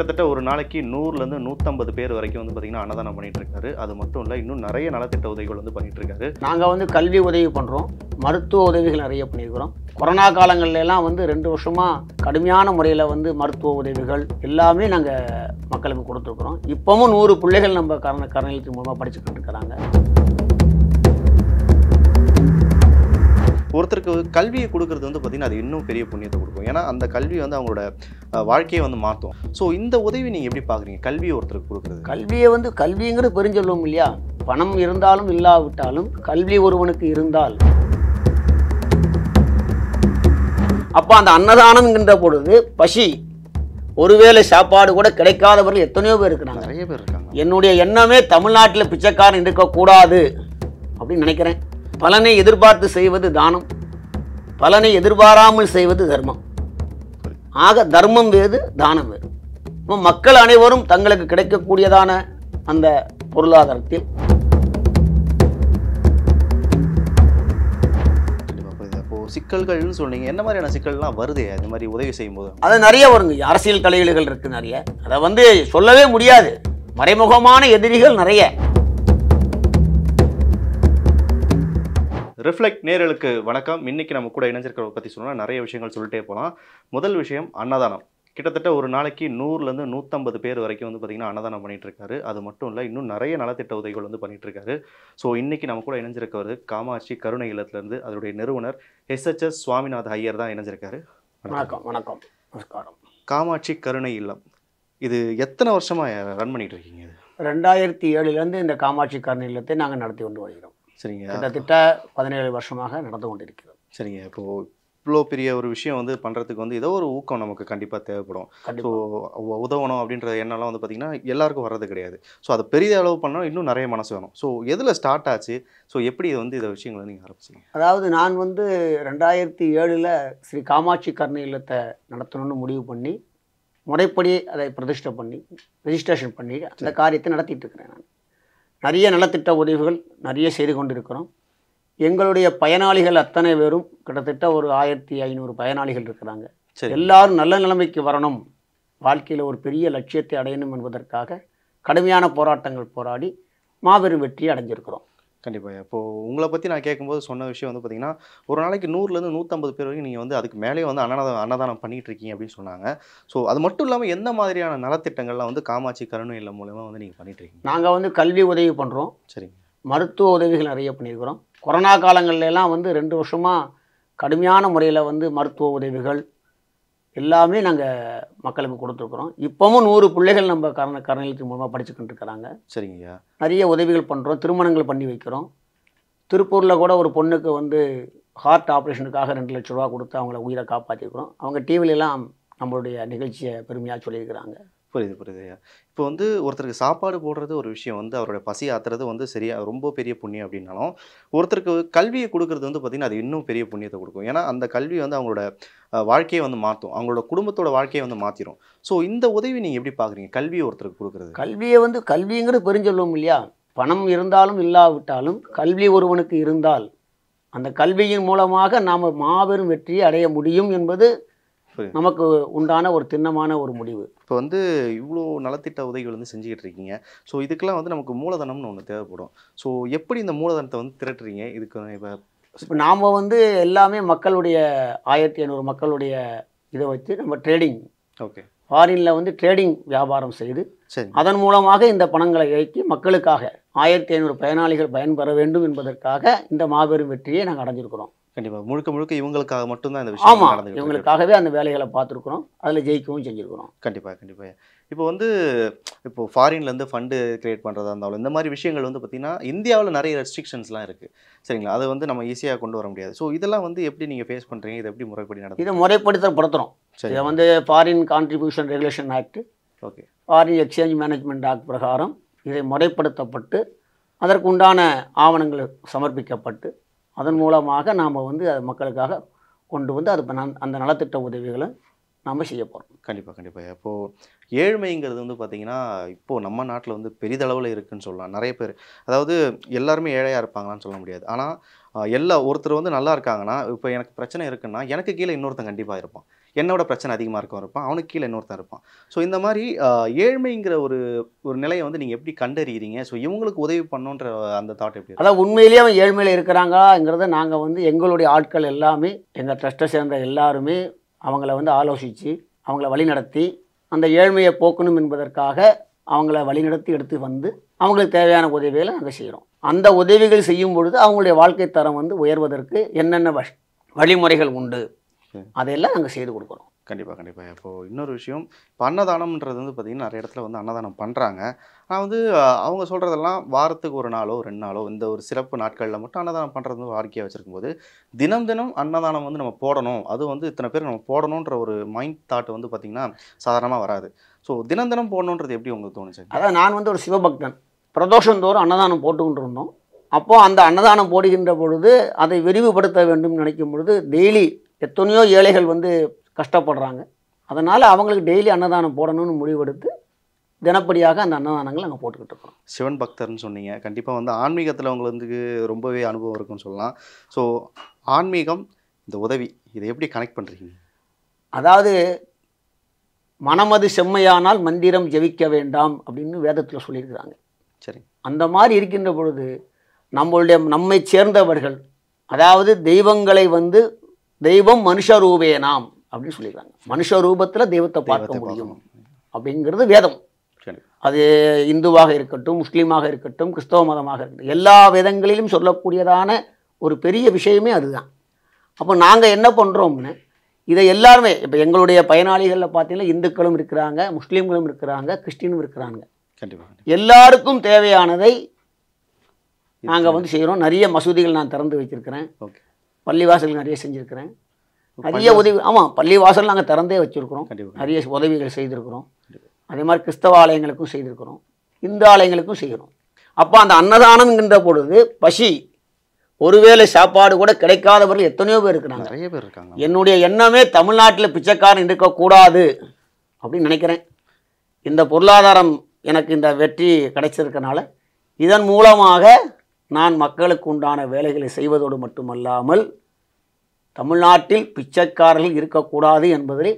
கிட்டத்தட்ட ஒரு நாளைக்கு 100லேருந்து 150 பேர் வரைக்கும் வந்து பார்த்தீங்கன்னா அன்னதானம் பண்ணிட்டு இருக்காரு. அது மட்டும் இல்லை, இன்னும் நிறைய நலத்திட்ட உதவிகள் வந்து பண்ணிட்டு இருக்காரு. நாங்கள் வந்து கல்வி உதவி பண்ணுறோம், மருத்துவ உதவிகள் நிறைய பண்ணியிருக்கிறோம். கொரோனா காலங்கள்ல எல்லாம் வந்து 2 வருஷமாக கடுமையான முறையில் வந்து மருத்துவ உதவிகள் எல்லாமே நாங்கள் மக்களுக்கு கொடுத்துருக்குறோம். இப்போவும் 100 பிள்ளைகள் நம்ம கருணையத்தின் மூலமாக படிச்சுக்கிட்டு இருக்கிறாங்க. ஒருத்தருக்கு கல்வியை கொடுக்கறது வந்து பார்த்தீங்கன்னா அது இன்னும் பெரிய புண்ணியத்தை கொடுக்கும். ஏன்னா அந்த கல்வி வந்து அவங்களோட வாழ்க்கையை வந்து மாற்றும். ஸோ இந்த உதவி நீங்கள் எப்படி பார்க்குறீங்க, கல்வியை ஒருத்தருக்கு கொடுக்குறது? கல்வியை வந்து கல்விங்கிறது பெருஞ்சொல்லும் இல்லையா? பணம் இருந்தாலும் இல்லாவிட்டாலும் கல்வி ஒருவனுக்கு இருந்தால், அப்போ அந்த அன்னதானம்ங்கிற பொழுது பசி, ஒருவேளை சாப்பாடு கூட கிடைக்காதவர்கள் எத்தனையோ பேர் இருக்கிறாங்க. நிறைய பேர் இருக்காங்க. என்னுடைய எண்ணமே தமிழ்நாட்டில் பிச்சைக்காரன் இருக்கக்கூடாது அப்படின்னு நினைக்கிறேன். பலனை எதிர்பார்த்து செய்வது தானம், பலனை எதிர்பாராமல் செய்வது தர்மம். ஆக தர்மம் வேறு, தானம் வேறு. மக்கள் அனைவரும் தங்களுக்கு கிடைக்கக்கூடியதான அந்த பொருளாதாரத்தில் சிக்கல்கள்னு சொன்னீங்க, என்ன மாதிரியான சிக்கல்லாம் வருது இந்த மாதிரி உதவி செய்யும் போது? அது நிறைய வருங்க. அரசியல் தலையீடுகள் இருக்கு நிறைய. அதை வந்து சொல்லவே முடியாது. மறைமுகமான எதிரிகள் நிறைய. ரிஃப்ளெக்ட் நேயர்களுக்கு வணக்கம். இன்னைக்கு நம்ம கூட இணைஞ்சிருக்கிறத பற்றி சொன்னால் நிறைய விஷயங்கள் சொல்லிட்டே போகலாம். முதல் விஷயம் அன்னதானம். கிட்டத்தட்ட ஒரு நாளைக்கு 100லேருந்து 150 பேர் வரைக்கும் வந்து பார்த்திங்கன்னா அன்னதானம் பண்ணிட்டு இருக்காரு. அது மட்டும் இல்லை, இன்னும் நிறைய நலத்திட்ட உதவிகள் வந்து பண்ணிட்டு இருக்காரு. ஸோ இன்னைக்கு நம்ம கூட இணைஞ்சிருக்கிறது காமாட்சி கருணை இல்லத்திலேருந்து அதனுடைய நிறுவனர் SHS சுவாமிநாத ஐயர் தான் இணைஞ்சிருக்காரு. வணக்கம். வணக்கம், நமஸ்காரம். காமாட்சி கருணை இல்லம் இது எத்தனை வருஷமாக ரன் பண்ணிட்டு இருக்கீங்க? இது 2007 இந்த காமாட்சி கருணை இல்லத்தை நாங்கள் நடத்தி கொண்டு வருகிறோம். சரிங்க. கிட்டத்தட்ட 17 வருஷமாக நடந்து கொண்டிருக்கிறோம். சரிங்க. இப்போது இவ்வளோ பெரிய ஒரு விஷயம் வந்து பண்ணுறதுக்கு வந்து ஏதோ ஒரு ஊக்கம் நமக்கு கண்டிப்பாக தேவைப்படும். ஸோ உதவணும் அப்படின்ற எண்ணம்லாம் வந்து பார்த்திங்கன்னா எல்லாருக்கும் வர்றது கிடையாது. ஸோ அதை பெரிய அளவு பண்ணால் இன்னும் நிறைய மனசு வேணும். ஸோ எதில் ஸ்டார்ட் ஆச்சு? ஸோ எப்படி வந்து இதை விஷயங்களை நீங்கள் ஆரம்பிச்சிங்க? அதாவது நான் வந்து 2007 ஸ்ரீ காமாட்சி கருணை இல்லத்தை நடத்தணும்னு முடிவு பண்ணி, முறைப்படி அதை பிரதிஷ்டை பண்ணி ரெஜிஸ்ட்ரேஷன் பண்ணி அந்த காரியத்தை நடத்திட்டு இருக்கிறேன். நான் நிறைய நலத்திட்ட உதவிகள் நிறைய செய்து கொண்டிருக்கிறோம். எங்களுடைய பயனாளிகள் அத்தனை பேரும் கிட்டத்தட்ட ஒரு 1500 பயனாளிகள் இருக்கிறாங்க. எல்லாரும் நல்ல நிலைமைக்கு வரணும், வாழ்க்கையில் ஒரு பெரிய லட்சியத்தை அடையணும் என்பதற்காக கடுமையான போராட்டங்கள் போராடி மாபெரும் வெற்றி அடைஞ்சிருக்கிறோம். கண்டிப்பாக. இப்போது உங்களை பற்றி நான் கேட்கும்போது சொன்ன விஷயம் வந்து பார்த்திங்கன்னா, ஒரு நாளைக்கு 100லேருந்து 150 பேர் வரைக்கும் நீங்கள் வந்து அதுக்கு மேலே வந்து அன்னதானம் பண்ணிகிட்டு இருக்கீங்க அப்படின்னு சொன்னாங்க. ஸோ அது மட்டும் இல்லாமல் எந்த மாதிரியான நலத்திட்டங்கள்லாம் வந்து காமாட்சி கருணை இல்லம் மூலமாக வந்து நீங்கள் பண்ணிட்டு இருக்கீங்க? நாங்கள் வந்து கல்வி உதவி பண்ணுறோம். சரிங்க. மருத்துவ உதவிகள் நிறைய பண்ணியிருக்கிறோம். கொரோனா காலங்கள்லாம் வந்து 2 வருஷமாக கடுமையான முறையில் வந்து மருத்துவ உதவிகள் எல்லாமே நாங்கள் மக்களுக்கு கொடுத்துருக்குறோம். இப்போவும் 100 பிள்ளைகள் நம்ம கருணையத்தின் மூலமாக படிச்சுக்கிட்டு இருக்கிறாங்க. சரிங்கய்யா. நிறைய உதவிகள் பண்ணுறோம், திருமணங்கள் பண்ணி வைக்கிறோம். திருப்பூரில் கூட ஒரு பொண்ணுக்கு வந்து ஹார்ட் ஆப்ரேஷனுக்காக 2 லட்ச ரூபா கொடுத்து அவங்கள உயிரை காப்பாற்றிருக்கிறோம். அவங்க டிவிலெலாம் நம்மளுடைய நிகழ்ச்சியை பெருமையாக சொல்லியிருக்கிறாங்க. புரியுது. இப்போ வந்து ஒருத்தருக்கு சாப்பாடு போடுறது ஒரு விஷயம் வந்து அவரோட பசி ஆத்துறது வந்து சரியாக ரொம்ப பெரிய புண்ணியம் அப்படின்னாலும், ஒருத்தருக்கு கல்வியை கொடுக்கறது வந்து பார்த்திங்கன்னா அது இன்னும் பெரிய புண்ணியத்தை கொடுக்கும். ஏன்னா அந்த கல்வி வந்து அவங்களோட வாழ்க்கையை வந்து மாற்றும், அவங்களோட குடும்பத்தோட வாழ்க்கையை வந்து மாற்றிடும். ஸோ இந்த உதவி நீங்கள் எப்படி பார்க்குறீங்க, கல்வியை ஒருத்தருக்கு கொடுக்குறது? கல்வியை வந்து கல்விங்கிறது பெருஞ்சொல்லும் இல்லையா? பணம் இருந்தாலும் இல்லாவிட்டாலும் கல்வி ஒருவனுக்கு இருந்தால் அந்த கல்வியின் மூலமாக நாம் மாபெரும் வெற்றியை அடைய முடியும் என்பது நமக்கு உண்டான ஒரு திண்ணமான ஒரு முடிவு. இப்போ வந்து இவ்வளோ நலத்திட்ட உதவிகள் வந்து செஞ்சுக்கிட்டு இருக்கீங்க. ஸோ இதுக்கெல்லாம் வந்து நமக்கு மூலதனம்னு ஒன்று தேவைப்படும். ஸோ எப்படி இந்த மூலதனத்தை வந்து திரட்டுறீங்க? இதுக்கு இப்போ நாம் வந்து எல்லாமே மக்களுடைய 1500 மக்களுடைய இதை வச்சு நம்ம ட்ரேடிங், ஓகே, ஃபாரினில் வந்து ட்ரேடிங் வியாபாரம் செய்து சரி அதன் மூலமாக இந்த பணங்களை இயக்கி மக்களுக்காக 1500 பயனாளிகள் பயன்பெற வேண்டும் என்பதற்காக இந்த மாபெரும் வெற்றியை நாங்கள் அடைஞ்சிருக்கிறோம். கண்டிப்பாக. முழுக்க இவங்களுக்காக மட்டும்தான் இந்த விஷயம். ஆமாம், இவங்களுக்காகவே அந்த வேலைகளை பார்த்துருக்குறோம், அதில் ஜெயிக்கவும் செஞ்சுருக்கிறோம். கண்டிப்பாக. இப்போ வந்து ஃபாரின்லேருந்து ஃபண்டு கிரியேட் பண்ணுறதா இருந்தாலும் இந்த மாதிரி விஷயங்கள் வந்து பார்த்திங்கன்னா இந்தியாவில் நிறைய ரெஸ்ட்ரிக்ஷன்ஸ்லாம் இருக்குது. சரிங்களா? அதை வந்து நம்ம ஈஸியாக கொண்டு வர முடியாது. ஸோ இதெல்லாம் வந்து எப்படி நீங்கள் ஃபேஸ் பண்ணுறீங்க? இதை எப்படி முறைப்படி நடக்கும்? இதை முறைப்படுத்துகிறோம். சரி, இதை வந்து foreign contribution regulation act, okay, foreign exchange management act பிரகாரம் இதை முறைப்படுத்தப்பட்டு அதற்கு உண்டான ஆவணங்கள் சமர்ப்பிக்கப்பட்டு அதன் மூலமாக நாம் வந்து அது மக்களுக்காக கொண்டு வந்து அது அந்த நலத்திட்ட உதவிகளை நாம் செய்ய போகிறோம். கண்டிப்பாக. இப்போது ஏழ்மைங்கிறது வந்து பார்த்திங்கன்னா இப்போது நம்ம நாட்டில் வந்து பெரிதளவில் இருக்குதுன்னு சொல்லலாம். நிறைய பேர், அதாவது எல்லாருமே ஏழையாக இருப்பாங்களான்னு சொல்ல முடியாது. ஆனால் ஒருத்தர் வந்து நல்லா இருக்காங்கன்னா, இப்போ எனக்கு பிரச்சனை இருக்குன்னா எனக்கு கீழே இன்னொருத்தன் கண்டிப்பாக இருப்பான். என்னோட பிரச்சனை அதிகமாக இருக்கவன் இருப்பான், அவனுக்கு கீழே இன்னொருத்தன் இருப்பான். ஸோ இந்த மாதிரி ஏழ்மைங்கிற ஒரு ஒரு நிலையை வந்து நீங்கள் எப்படி கண்டறிகிறீங்க? ஸோ இவங்களுக்கு உதவி பண்ணணுன்ற அந்த தாட் எப்படி இருக்கு? அதான் உண்மையிலேயே அவன் ஏழ்மையில் இருக்கிறாங்கிறத நாங்கள் வந்து எங்களுடைய ஆட்கள் எல்லாமே, எங்கள் ட்ரஸ்ட்டை சேர்ந்த எல்லாருமே அவங்கள வந்து ஆலோசித்து அவங்கள வழிநடத்தி அந்த ஏழ்மையை போக்கணும் என்பதற்காக அவங்கள வழிநடத்தி எடுத்து வந்து அவங்களுக்கு தேவையான உதவிகளை நாங்கள் செய்கிறோம். அந்த உதவிகள் செய்யும் பொழுது அவங்களுடைய வாழ்க்கை தரம் வந்து உயர்வதற்கு என்னென்ன வழிமுறைகள் உண்டு அதையெல்லாம் நாங்கள் செய்து கொடுக்குறோம். கண்டிப்பாக கண்டிப்பாக. இப்போது இன்னொரு விஷயம், இப்போ அன்னதானம்ன்றது வந்து பார்த்திங்கன்னா நிறைய இடத்துல வந்து அன்னதானம் பண்ணுறாங்க. ஆனால் வந்து அவங்க சொல்கிறதெல்லாம் வாரத்துக்கு 1 நாளோ 2 நாளோ இந்த ஒரு சிறப்பு நாட்களில் மட்டும் அன்னதானம் பண்ணுறது வந்து வாடிக்கையாக வச்சுருக்கும்போது தினம் தினம் அன்னதானம் வந்து நம்ம போடணும், அது வந்து இத்தனை பேர் நம்ம போடணுன்ற ஒரு மைண்ட் தாட் வந்து பார்த்திங்கன்னா சாதாரணமாக வராது. ஸோ தினம் தினம் போடணுன்றது எப்படி உங்களுக்கு தோணுச்சு? அதான் நான் வந்து ஒரு சிவபக்தன், பிரதோஷந்தோறும் அன்னதானம் போட்டுக்கிட்டு இருந்தோம். அப்போது அந்த அன்னதானம் போடுகின்ற பொழுது அதை விரிவுபடுத்த வேண்டும் நினைக்கும் பொழுது டெய்லி எத்தனையோ ஏழைகள் வந்து கஷ்டப்படுறாங்க. அதனால் அவங்களுக்கு டெய்லி அன்னதானம் போடணும்னு முடிவெடுத்து தினப்படியாக அந்த அன்னதானங்கள் நாங்கள் போட்டுக்கிட்டு இருக்கோம். சிவன் பக்தர்னு சொன்னீங்க, கண்டிப்பாக வந்து ஆன்மீகத்தில் உங்களுக்கு ரொம்பவே அனுபவம் இருக்குன்னு சொல்லலாம். ஸோ ஆன்மீகம், இந்த உதவி, இதை எப்படி கனெக்ட் பண்ணுறீங்க? அதாவது மனமது செம்மையானால் மந்திரம் ஜெபிக்க வேண்டாம் அப்படின்னு வேதத்தில் சொல்லியிருக்கிறாங்க. சரி. அந்த மாதிரி இருக்கின்ற பொழுது நம்மை சேர்ந்தவர்கள், அதாவது தெய்வங்களை வந்து தெய்வம் மனுஷரூபேனாம் அப்படின்னு சொல்லியிருக்காங்க. மனுஷ ரூபத்தில் தெய்வத்தை பார்க்க முடியும் அப்படிங்கிறது வேதம். அது இந்துவாக இருக்கட்டும், முஸ்லீமாக இருக்கட்டும், கிறிஸ்தவ மதமாக இருக்கட்டும், எல்லா வேதங்களிலும் சொல்லக்கூடியதான ஒரு பெரிய விஷயமே அதுதான். அப்போ நாங்கள் என்ன பண்ணுறோம்னு இதை எல்லாருமே, இப்போ எங்களுடைய பயனாளிகளில் பார்த்தீங்கன்னா இந்துக்களும் இருக்கிறாங்க, முஸ்லீம்களும் இருக்கிறாங்க, கிறிஸ்டினும் இருக்கிறாங்க. கண்டிப்பாக எல்லாருக்கும் தேவையானதை நாங்கள் வந்து செய்கிறோம். நிறைய மசூதிகள் நான் திறந்து வச்சுருக்கிறேன், பள்ளிவாசல் நிறைய செஞ்சுருக்கிறேன், நிறைய உதவி. ஆமாம், பள்ளிவாசல் நாங்கள் திறந்தே வச்சுருக்கிறோம், நிறைய உதவிகள் செய்திருக்கிறோம். அதே மாதிரி கிறிஸ்தவ ஆலயங்களுக்கும் செய்திருக்கிறோம், இந்து ஆலயங்களுக்கும் செய்கிறோம். அப்போ அந்த அன்னதானம்ங்கின்ற பொழுது பசி, ஒருவேளை சாப்பாடு கூட கிடைக்காதவர்கள் எத்தனையோ பேர் இருக்கிறாங்க. நிறைய பேர் இருக்காங்க. என்னுடைய எண்ணமே தமிழ்நாட்டில் பிச்சைக்காரன் இருக்கக்கூடாது அப்படின்னு நினைக்கிறேன். இந்த பொருளாதாரம் எனக்கு இந்த வெற்றி கிடைச்சிருக்கனால இதன் மூலமாக நான் மக்களுக்கு உண்டான வேலைகளை செய்வதோடு மட்டுமல்லாமல் தமிழ்நாட்டில் பிச்சைக்காரர்கள் இருக்கக்கூடாது என்பதில்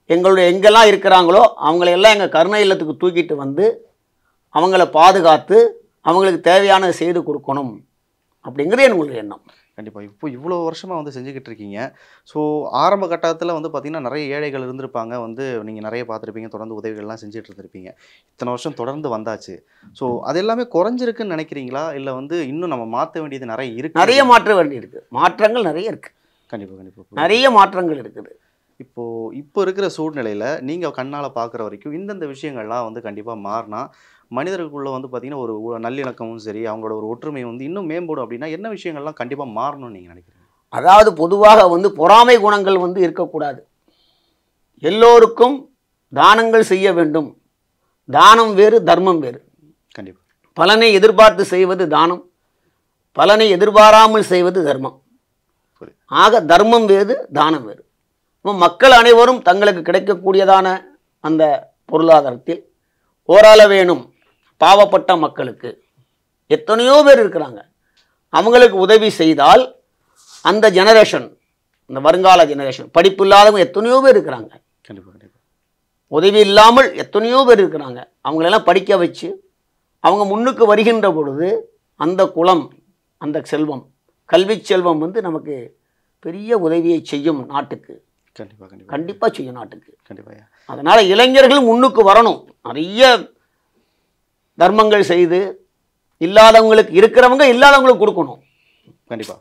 எங்கெல்லாம் இருக்கிறாங்களோ அவங்களையெல்லாம் எங்கள் கருணை இல்லத்துக்கு தூக்கிட்டு வந்து அவங்கள பாதுகாத்து அவங்களுக்கு தேவையானதை செய்து கொடுக்கணும் அப்படிங்கிறது என்னுடைய எண்ணம். கண்டிப்பாக. இப்போ இவ்வளோ வருஷமாக வந்து செஞ்சுக்கிட்டு இருக்கீங்க. ஸோ ஆரம்ப கட்டத்தில் வந்து பார்த்திங்கன்னா நிறைய ஏழைகள் இருந்திருப்பாங்க, வந்து நீங்கள் நிறைய பார்த்துருப்பீங்க, தொடர்ந்து உதவிகள்லாம் செஞ்சுட்டு இருந்திருப்பீங்க. இத்தனை வருஷம் தொடர்ந்து வந்தாச்சு. ஸோ அது எல்லாமே குறைஞ்சிருக்குன்னு நினைக்கிறீங்களா, இல்லை வந்து இன்னும் நம்ம மாற்ற வேண்டியது நிறைய இருக்குது? நிறைய மாற்ற வேண்டியிருக்கு, மாற்றங்கள் நிறைய இருக்குது. கண்டிப்பாக கண்டிப்பாக நிறைய மாற்றங்கள் இருக்குது. இப்போ இருக்கிற சூழ்நிலையில் நீங்கள் கண்ணால் பார்க்குற வரைக்கும் இந்தந்த விஷயங்கள்லாம் வந்து கண்டிப்பாக மாறினா மனிதர்களுக்குள்ளே வந்து பார்த்திங்கன்னா ஒரு நல்லிணக்கமும் சரி, அவங்களோட ஒரு ஒற்றுமையும் வந்து இன்னும் மேம்படும் அப்படின்னா என்ன விஷயங்கள்லாம் கண்டிப்பாக மாறணும்னு நீங்கள் நினைக்கிறீங்க? அதாவது பொதுவாக வந்து பொறாமை குணங்கள் வந்து இருக்கக்கூடாது. எல்லோருக்கும் தானங்கள் செய்ய வேண்டும். தானம் வேறு, தர்மம் வேறு. கண்டிப்பாக. பலனை எதிர்பார்த்து செய்வது தானம், பலனை எதிர்பாராமல் செய்வது தர்மம். ஆக தர்மம் வேறு, தானம் வேறு. மக்கள் அனைவரும் தங்களுக்கு கிடைக்கக்கூடியதான அந்த பொருளாதாரத்தில் ஓரளவேனும் பாவப்பட்ட மக்களுக்கு எத்தனையோ பேர் இருக்கிறாங்க, அவங்களுக்கு உதவி செய்தால் அந்த ஜெனரேஷன், இந்த வருங்கால ஜெனரேஷன், படிப்பு இல்லாதவங்க எத்தனையோ பேர் இருக்கிறாங்க, உதவி இல்லாமல் எத்தனையோ பேர் இருக்கிறாங்க, அவங்களெல்லாம் படிக்க வச்சு அவங்க முன்னுக்கு வருகின்ற பொழுது அந்த குலம், அந்த செல்வம், கல்வி செல்வம் வந்து நமக்கு பெரிய உதவியை செய்யும் நாட்டுக்கு. கண்டிப்பாக செய்யும் நாட்டுக்கு. அதனால் இளைஞர்கள் முன்னுக்கு வரணும், நிறைய தர்மங்கள் செய்து இல்லாதவங்களுக்கு, இருக்கிறவங்க இல்லாதவங்களுக்கு கொடுக்கணும். கண்டிப்பாக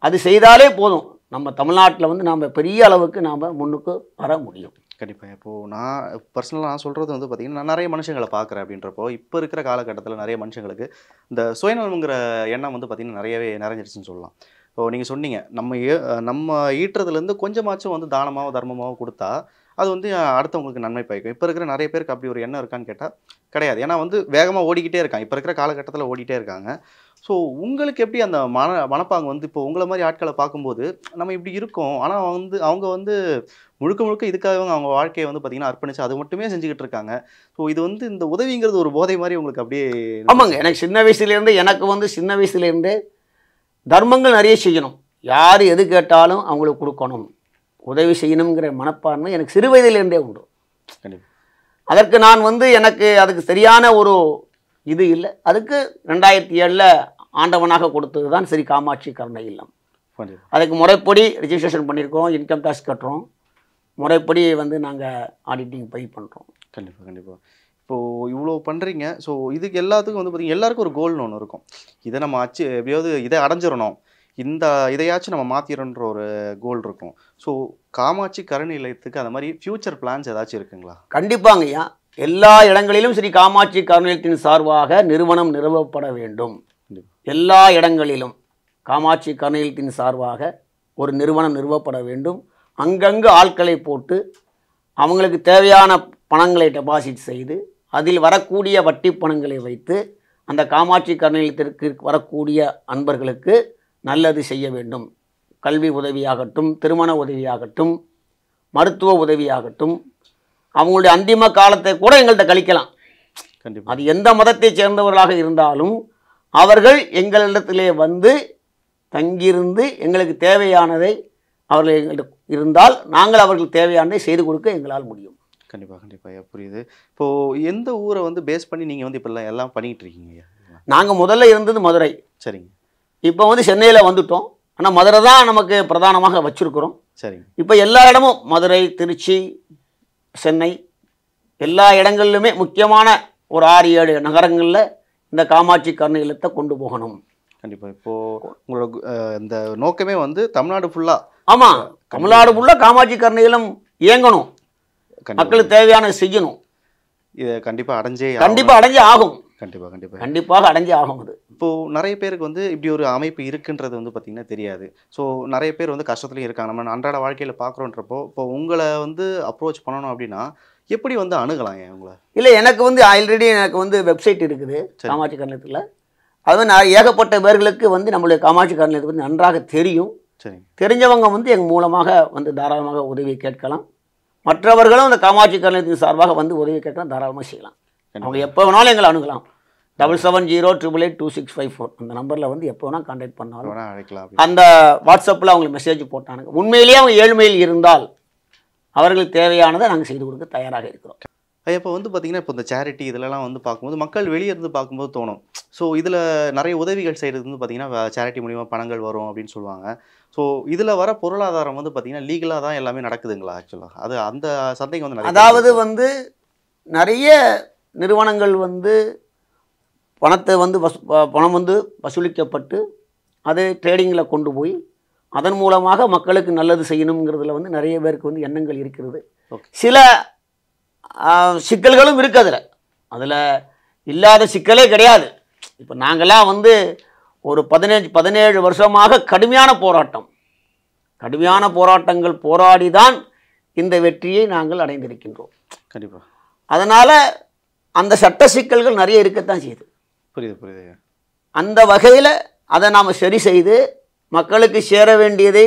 அது செய்தாலே போதும், நம்ம தமிழ்நாட்டில் வந்து நாம் பெரிய அளவுக்கு நாம் முன்னுக்கு வர முடியும். கண்டிப்பாக. இப்போது நான் பர்சனலாக நான் சொல்கிறது வந்து பார்த்திங்கன்னா, நான் நிறைய மனுஷங்களை பார்க்குறேன். அப்படின்றப்போ இப்போ இருக்கிற காலகட்டத்தில் நிறைய மனுஷங்களுக்கு இந்த சுயநலங்கிற எண்ணம் வந்து பார்த்திங்கன்னா நிறையவே நிறைஞ்சிருச்சுன்னு சொல்லலாம். இப்போ நீங்கள் சொன்னீங்க, நம்ம ஈட்டுறதுலேருந்து கொஞ்சமாச்சும் வந்து தானமாகவோ தர்மமாகவோ கொடுத்தா அது வந்து அடுத்தவங்களுக்கு நன்மை பயக்கும். இப்போ இருக்கிற நிறைய பேருக்கு அப்படி ஒரு எண்ணம் இருக்கான்னு கேட்டால் கிடையாது. ஏன்னா வந்து வேகமாக ஓடிக்கிட்டே இருக்காங்க, இப்போ இருக்கிற காலகட்டத்தில் ஓடிட்டே இருக்காங்க. ஸோ உங்களுக்கு எப்படி அந்த மனப்பாங்க வந்து இப்போ உங்களை மாதிரி ஆட்களை பார்க்கும்போது நம்ம இப்படி இருக்கோம், ஆனால் வந்து அவங்க வந்து முழுக்க முழுக்க இதுக்காக அவங்க வாழ்க்கையை வந்து பார்த்திங்கன்னா அர்ப்பணிச்சு அது மட்டுமே செஞ்சுக்கிட்டு இருக்காங்க. ஸோ இது வந்து இந்த உதவிங்கிறது ஒரு போதை மாதிரி உங்களுக்கு அப்படியே? ஆமாங்க, எனக்கு சின்ன வயசுலேருந்து தர்மங்கள் நிறைய செய்யணும். யார் எது கேட்டாலும் அவங்களுக்கு கொடுக்கணும். உதவி செய்யணுங்கிற மனப்பான்மை எனக்கு சிறு வயதிலிருந்தே உண்டு. கண்டிப்பாக. அதற்கு நான் வந்து எனக்கு அதுக்கு சரியான ஒரு இது இல்லை. அதுக்கு 2007 ஆண்டவனாக கொடுத்தது தான் ஸ்ரீ காமாட்சி கருணை இல்லம். கண்டிப்பாக. அதுக்கு முறைப்படி ரிஜிஸ்ட்ரேஷன் பண்ணியிருக்கோம், இன்கம் டேக்ஸ் கட்டுறோம், முறைப்படி வந்து நாங்கள் ஆடிட்டிங் பை பண்ணுறோம். கண்டிப்பாக கண்டிப்பாக. இப்போது இவ்வளோ பண்ணுறீங்க. ஸோ இதுக்கு எல்லாத்துக்கும் வந்து பார்த்தீங்கன்னா எல்லாருக்கும் ஒரு கோல்னு ஒன்று இருக்கும். இதை நம்ம எப்படியாவது இதை அடைஞ்சிடணும், இதையாச்சும் நம்ம மாற்றிடணுன்ற ஒரு கோல் இருக்கும். ஸோ காமாட்சி கருணை நிலையத்துக்கு அந்த மாதிரி ஃப்யூச்சர் பிளான்ஸ் ஏதாச்சும் இருக்குங்களா? கண்டிப்பாங்கய்யா. எல்லா இடங்களிலும் ஸ்ரீ காமாட்சி கருணை நிலையத்தின் சார்பாக நிறுவனம் நிறுவப்பட வேண்டும். எல்லா இடங்களிலும் காமாட்சி கருணை நிலையத்தின் சார்பாக ஒரு நிறுவனம் நிறுவப்பட வேண்டும். அங்கங்கு ஆட்களை போட்டு அவங்களுக்கு தேவையான பணங்களை டெபாசிட் செய்து அதில் வரக்கூடிய வட்டி பணங்களை வைத்து அந்த காமாட்சி கருணை நிலையத்திற்கு வரக்கூடிய அன்பர்களுக்கு நல்லது செய்ய வேண்டும். கல்வி உதவியாகட்டும், திருமண உதவியாகட்டும், மருத்துவ உதவியாகட்டும், அவங்களுடைய அந்திம காலத்தை கூட எங்கள்கிட்ட கழிக்கலாம். கண்டிப்பாக. அது எந்த மதத்தை சேர்ந்தவர்களாக இருந்தாலும் அவர்கள் எங்களிடத்திலே வந்து தங்கியிருந்து எங்களுக்கு தேவையானதை அவர்கள் எங்களுக்கு இருந்தால் நாங்கள் அவர்களுக்கு தேவையானதை செய்து கொடுக்க எங்களால் முடியும். கண்டிப்பாக கண்டிப்பாக புரியுது. இப்போது எந்த ஊரை வந்து பேஸ் பண்ணி நீங்கள் வந்து இப்போ எல்லாம் பண்ணிகிட்டு இருக்கீங்க? நாங்கள் முதல்ல இருந்தது மதுரை. சரிங்க. இப்போ வந்து சென்னையில் வந்துட்டோம். ஆனால் மதுரை தான் நமக்கு பிரதானமாக வச்சுருக்கிறோம். சரிங்க. இப்போ எல்லா இடமும் மதுரை, திருச்சி, சென்னை எல்லா இடங்கள்லுமே முக்கியமான ஒரு 6-7 நகரங்களில் இந்த காமாட்சி கருணை இல்லத்தை கொண்டு போகணும். கண்டிப்பாக. இப்போது உங்களோட இந்த நோக்கமே வந்து தமிழ்நாடு ஃபுல்லாக. ஆமாம், தமிழ்நாடு ஃபுல்லாக காமாட்சி கருணை இல்லம் இயங்கணும், மக்களுக்கு தேவையான செய்யணும். இதை கண்டிப்பாக அடைஞ்சே ஆகும். கண்டிப்பாக அடைஞ்சே ஆகும். அது இப்போது நிறைய பேருக்கு வந்து இப்படி ஒரு அமைப்பு இருக்குன்றது வந்து பார்த்திங்கன்னா தெரியாது. ஸோ நிறைய பேர் வந்து கஷ்டத்துலையும் இருக்காங்க. நம்ம அன்றாட வாழ்க்கையில் பார்க்குறோன்றப்போ இப்போ உங்களை வந்து அப்ரோச் பண்ணணும் அப்படின்னா எப்படி வந்து அணுகலாம் உங்களை? இல்லை, எனக்கு வந்து ஆல்ரெடி எனக்கு வந்து வெப்சைட் இருக்குது காமாட்சி கருணை. அது வந்து ஏகப்பட்ட பேர்களுக்கு வந்து நம்மளுடைய காமாட்சி கருணை வந்து நன்றாக தெரியும். சரி. தெரிஞ்சவங்க வந்து எங்கள் மூலமாக வந்து தாராளமாக உதவி கேட்கலாம். மற்றவர்களும் அந்த காமாட்சி கருணை சார்பாக வந்து உதவி கேட்கலாம், தாராளமாக செய்யலாம். அவங்க எப்போ வேணாலும் எங்களை அணுகலாம். 7708882654 அந்த நம்பரில் வந்து எப்போ வேணால் கான்டாக்ட் பண்ணாலும் அழைக்கலாம். அந்த வாட்ஸ்அப்பில் அவங்களுக்கு மெசேஜ் போட்டானுங்க. உண்மையிலேயே அவங்க ஏழ்மையில் இருந்தால் அவர்களுக்கு தேவையானதை நாங்கள் செய்து கொடுக்க தயாராக இருக்கிறோம். இப்போ வந்து பார்த்திங்கன்னா இப்போ இந்த சேரிட்டி இதிலலாம் வந்து பார்க்கும்போது மக்கள் வெளியே இருந்து பார்க்கும்போது தோணும், ஸோ இதில் நிறைய உதவிகள் செய்கிறது வந்து பார்த்திங்கன்னா சேரிட்டி மூலிமா பணங்கள் வரும் அப்படின்னு சொல்லுவாங்க. ஸோ இதில் வர பொருளாதாரம் வந்து பார்த்திங்கன்னா லீகலாக தான் எல்லாமே நடக்குதுங்களா? ஆக்சுவலாக அது அந்த சந்தேகம் வந்து அதாவது வந்து நிறைய நிறுவனங்கள் வந்து பணத்தை வந்து பணம் வந்து வசூலிக்கப்பட்டு அதை ட்ரேடிங்கில் கொண்டு போய் அதன் மூலமாக மக்களுக்கு நல்லது செய்யணுங்கிறதுல வந்து நிறைய பேருக்கு வந்து எண்ணங்கள் இருக்கிறது. சில சிக்கல்களும் இருக்குது. அதில் இல்லாத சிக்கலே கிடையாது. இப்போ நாங்கள்லாம் வந்து ஒரு 17 வருஷமாக கடுமையான போராட்டங்கள் போராடி தான் இந்த வெற்றியை நாங்கள் அடைந்திருக்கின்றோம். கண்டிப்பாக. அதனால் அந்த சட்ட சிக்கல்கள் நிறைய இருக்கத்தான் செய்யுது. புரியுது. அந்த வகையில் அதை நாம் சரி செய்து மக்களுக்கு சேர வேண்டியதை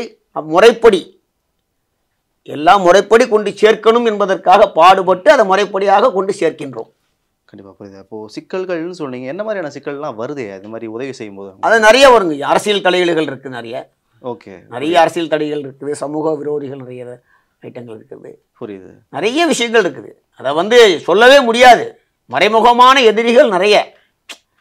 முறைப்படி கொண்டு சேர்க்கணும் என்பதற்காக பாடுபட்டு அதை முறைப்படியாக கொண்டு சேர்க்கின்றோம். கண்டிப்பாக புரியுது. அப்போது சிக்கல்கள்னு சொன்னீங்க, என்ன மாதிரியான சிக்கல்லாம் வருது இது மாதிரி உதவி செய்யும்போது? அது நிறைய வருங்க. அரசியல் தலையீடுகள் இருக்குது, நிறைய அரசியல் தடைகள் இருக்குது, சமூக விரோதிகள் நிறைய ஐட்டங்கள் இருக்குது. புரியுது. நிறைய விஷயங்கள் இருக்குது. அதை வந்து சொல்லவே முடியாது. மறைமுகமான எதிரிகள் நிறைய.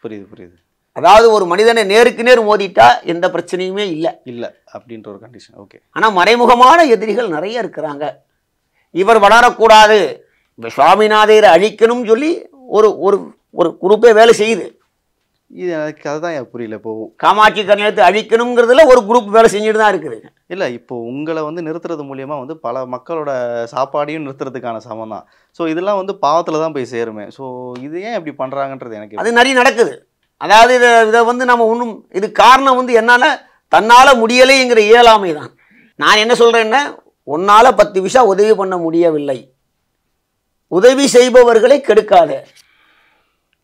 புரியுது. அதாவது ஒரு மனிதனை நேருக்கு நேர் மோதிட்டா எந்த பிரச்சனையுமே இல்லை அப்படின்ற ஒரு கண்டிஷன். ஓகே. ஆனால் மறைமுகமான எதிரிகள் நிறைய இருக்கிறாங்க. இவர் வளரக்கூடாது, சுவாமிநாதையரை அழிக்கணும்னு சொல்லி ஒரு ஒரு குரூப்பே வேலை செய்யுது. இது எனக்கு அதுதான் புரியல. இப்போ காமாட்சி கருணை அழிக்கணுங்கிறதுல ஒரு குரூப் வேலை செஞ்சுட்டு தான் இருக்குது. இல்லை, இப்போ உங்களை வந்து நிறுத்துறது மூலியமாக வந்து பல மக்களோட சாப்பாடையும் நிறுத்துறதுக்கான சமம் தான். ஸோ இதெல்லாம் வந்து பாவத்தில் தான் போய் சேருமே. ஸோ இது ஏன் இப்படி பண்ணுறாங்கன்றது எனக்கு அது நிறைய நடக்குது. அதாவது இதை வந்து நம்ம ஒன்றும் இது காரணம் வந்து என்னால் தன்னால் முடியலைங்கிற இயலாமை தான். நான் என்ன சொல்கிறேன்னா, உன்னால் 10 பைசா உதவி பண்ண முடியவில்லை, உதவி செய்பவர்களை கெடுக்காதே.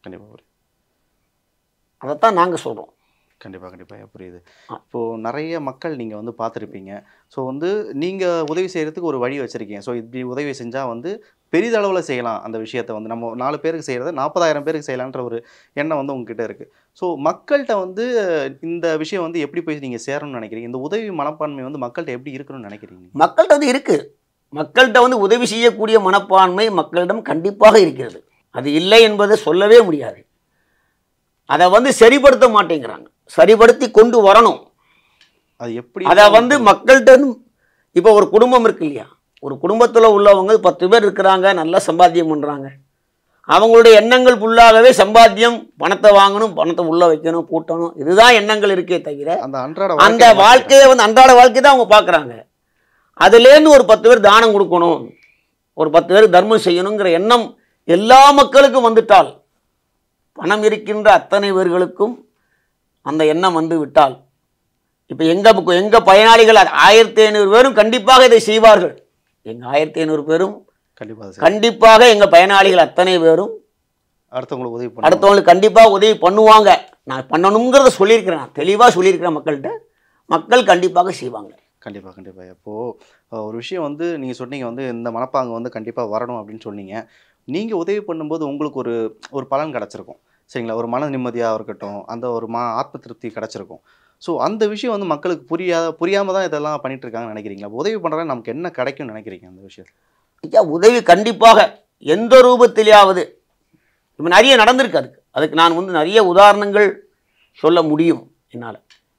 கண்டிப்பாக. அதைத்தான் நாங்கள் சொல்கிறோம். கண்டிப்பாக புரியுது. இப்போது நிறைய மக்கள் நீங்கள் வந்து பார்த்துருப்பீங்க. ஸோ வந்து நீங்கள் உதவி செய்கிறதுக்கு ஒரு வழி வச்சுருக்கீங்க. ஸோ இப்படி உதவி செஞ்சால் வந்து பெரிதளவில் செய்யலாம் அந்த விஷயத்தை வந்து நம்ம 4 பேருக்கு செய்கிறத 40,000 பேருக்கு செய்யலான்ற ஒரு எண்ணம் வந்து உங்ககிட்ட இருக்குது. ஸோ மக்கள்கிட்ட வந்து இந்த விஷயம் வந்து எப்படி போய் நீங்கள் சேரணும்னு நினைக்கிறீங்க? இந்த உதவி மனப்பான்மை வந்து மக்கள்கிட்ட எப்படி இருக்கணும்னு நினைக்கிறீங்க? மக்கள்கிட்ட வந்து இருக்குது. மக்கள்கிட்ட வந்து உதவி செய்யக்கூடிய மனப்பான்மை மக்களிடம் கண்டிப்பாக இருக்கிறது. அது இல்லை என்பதை சொல்லவே முடியாது. அதை வந்து சரிப்படுத்த மாட்டேங்கிறாங்க. சரிப்படுத்தி கொண்டு வரணும். அது எப்படி அதை வந்து மக்கள்கிட்ட இப்போ ஒரு குடும்பம் இருக்கு இல்லையா, ஒரு குடும்பத்தில் உள்ளவங்க 10 பேர் இருக்கிறாங்க, நல்லா சம்பாத்தியம் பண்ணுறாங்க. அவங்களுடைய எண்ணங்கள் ஃபுல்லாகவே சம்பாத்தியம், பணத்தை வாங்கணும், பணத்தை உள்ளே வைக்கணும், கூட்டணும், இதுதான் எண்ணங்கள் இருக்கே தவிர அந்த வாழ்க்கையை வந்து அன்றாட வாழ்க்கை தான் அவங்க பார்க்குறாங்க. அதுலேருந்து ஒரு 10 பேர் தானம் கொடுக்கணும், ஒரு 10 பேர் தர்மம் செய்யணுங்கிற எண்ணம் எல்லா மக்களுக்கும் வந்துட்டால், பணம் இருக்கின்ற அத்தனை பேர்களுக்கும் அந்த எண்ணம் வந்து விட்டால், இப்போ எங்கள் பயனாளிகள் 1500 பேரும் கண்டிப்பாக இதை செய்வார்கள். எங்கள் 1500 பேரும் கண்டிப்பாக எங்கள் பயனாளிகள் அத்தனை பேரும் அடுத்தவங்களுக்கு கண்டிப்பாக உதவி பண்ணுவாங்க. நான் பண்ணணுங்கிறத சொல்லியிருக்கிறேன், நான் தெளிவாக சொல்லியிருக்கிறேன் மக்கள்கிட்ட. மக்கள் கண்டிப்பாக செய்வாங்க. கண்டிப்பாக. இப்போது ஒரு விஷயம் வந்து நீங்கள் சொன்னீங்க வந்து இந்த மனப்பாங்கு வந்து கண்டிப்பாக வரணும் அப்படின்னு சொன்னீங்க. நீங்கள் உதவி பண்ணும்போது உங்களுக்கு ஒரு பலன் கிடச்சிருக்கும் சரிங்களா? ஒரு மன நிம்மதியாக இருக்கட்டும், அந்த ஒரு ஆத்ம திருப்தி கிடச்சிருக்கும். ஸோ அந்த விஷயம் வந்து மக்களுக்கு புரியாமல் தான் இதெல்லாம் பண்ணிட்டு இருக்காங்கன்னு நினைக்கிறீங்களா? உதவி பண்ணுறதா நமக்கு என்ன கிடைக்கும்னு நினைக்கிறீங்க அந்த விஷயம்? ஐயா, உதவி கண்டிப்பாக எந்த ரூபத்திலேயாவது இப்போ நிறைய நடந்திருக்கு. அதுக்கு நான் வந்து நிறைய உதாரணங்கள் சொல்ல முடியும் என்னால்.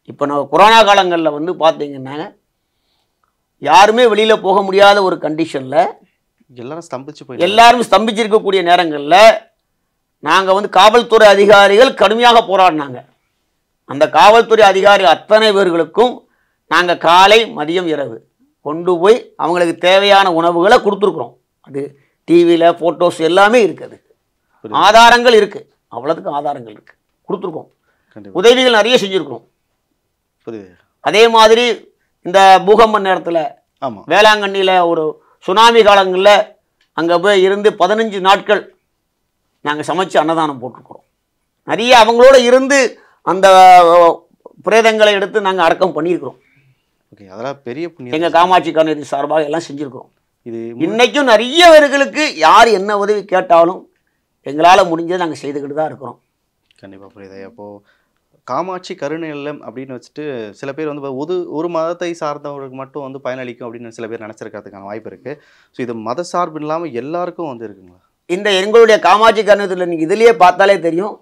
இப்போ நான் கொரோனா காலங்களில் வந்து பார்த்தீங்கன்னா யாருமே வெளியில் போக முடியாத ஒரு கண்டிஷனில் எல்லாரும் ஸ்தம்பிச்சிருக்கக்கூடிய நேரங்களில் நாங்கள் வந்து காவல்துறை அதிகாரிகள் கடுமையாக போராடினாங்க. அந்த காவல்துறை அதிகாரிகள் அத்தனை பேர்களுக்கும் நாங்கள் காலை மதியம் இரவு கொண்டு போய் அவங்களுக்கு தேவையான உணவுகளை கொடுத்துருக்குறோம். அது டிவியில் ஃபோட்டோஸ் எல்லாமே இருக்குது, ஆதாரங்கள் இருக்குது, அவ்வளோத்துக்கு ஆதாரங்கள் இருக்குது, கொடுத்துருக்கோம். உதவிகள் நிறைய செஞ்சுருக்கிறோம். அதே மாதிரி இந்த பூகம்ப நேரத்தில் வேளாங்கண்ணியில் ஒரு சுனாமி காலங்களில் அங்கே போய் இருந்து 15 நாட்கள் நாங்கள் சமைச்சு அன்னதானம் போட்டிருக்கிறோம். நிறைய அவங்களோட இருந்து அந்த பிரேதங்களை எடுத்து நாங்கள் அடக்கம் பண்ணியிருக்கிறோம். அதெல்லாம் பெரிய எங்கள் காமாட்சி கருணை சார்பாக எல்லாம் செஞ்சுருக்கிறோம். இது இன்றைக்கும் நிறைய பேர்களுக்கு யார் என்ன உதவி கேட்டாலும் எங்களால் முடிஞ்சதை நாங்கள் செய்துக்கிட்டு தான் இருக்கிறோம். கண்டிப்பாக புரியுது. அப்போது காமாட்சி கருணை இல்லம் அப்படின்னு வச்சுட்டு சில பேர் வந்து ஒரு மதத்தை சார்ந்தவர்களுக்கு மட்டும் வந்து பயனளிக்கும் அப்படின்னு சில பேர் நினச்சிருக்கிறதுக்கான வாய்ப்பு இருக்குது. ஸோ இது மத சார்பு இல்லாமல் எல்லாருக்கும் வந்து இருக்குங்களா? இந்த எங்களுடைய காமாட்சி கருணை நீங்கள் இதிலேயே பார்த்தாலே தெரியும்,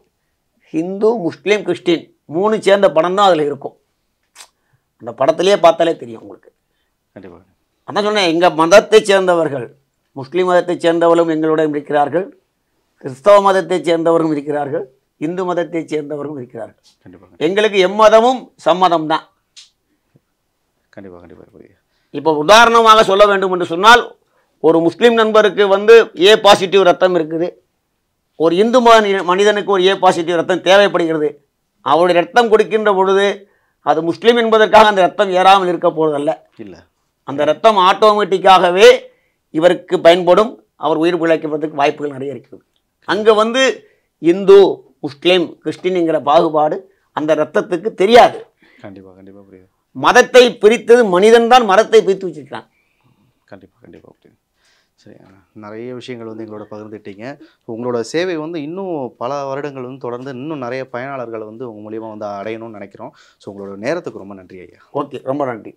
ஹிந்து, முஸ்லீம், கிறிஸ்டின் 3 சேர்ந்த படம் தான் அதில் இருக்கும். அந்த படத்திலேயே பார்த்தாலே தெரியும் உங்களுக்கு. கண்டிப்பாக. அதான் சொன்னேன், எங்கள் மதத்தை சேர்ந்தவர்கள், முஸ்லீம் மதத்தை சேர்ந்தவர்களும் எங்களுடன் இருக்கிறார்கள், கிறிஸ்தவ மதத்தை சேர்ந்தவர்களும் இருக்கிறார்கள், இந்து மதத்தை சேர்ந்தவர்களும் இருக்கிறார்கள். கண்டிப்பாக. எங்களுக்கு எம்மதமும் சம்மதம் தான். கண்டிப்பாக. இப்போ உதாரணமாக சொல்ல வேண்டும் என்று சொன்னால், ஒரு முஸ்லீம் நண்பருக்கு வந்து ஏ பாசிட்டிவ் ரத்தம் இருக்குது, ஒரு இந்து மனிதனுக்கு ஒரு ஏ பாசிட்டிவ் ரத்தம் தேவைப்படுகிறது. அவருடைய ரத்தம் கொடுக்கின்ற பொழுது அது முஸ்லீம் என்பதற்காக அந்த ரத்தம் ஏறாமல் இருக்க போவதல்ல. இல்லை, அந்த ரத்தம் ஆட்டோமேட்டிக்காகவே இவருக்கு பயன்படும், அவர் உயிர் பிழைக்கிறதுக்கு வாய்ப்புகள் நிறைய இருக்குது. அங்கே வந்து இந்து, முஸ்லீம், கிறிஸ்டின்ங்கிற பாகுபாடு அந்த ரத்தத்துக்கு தெரியாது. கண்டிப்பாக புரியுது. மதத்தை பிரித்தது மனிதன் தான், மதத்தை பிரித்து வச்சிருக்கிறான். கண்டிப்பாக புரியுது. சரி, நிறைய விஷயங்கள் வந்து எங்களோட பகிர்ந்துட்டீங்க. உங்களோட சேவை வந்து இன்னும் பல வருடங்கள் வந்து தொடர்ந்து இன்னும் நிறைய பயனாளர்கள் வந்து உங்கள் மூலியமாக வந்து அடையணும்னு நினைக்கிறோம். ஸோ உங்களோட நேரத்துக்கு ரொம்ப நன்றி ஐயா. ஓகே, ரொம்ப நன்றி.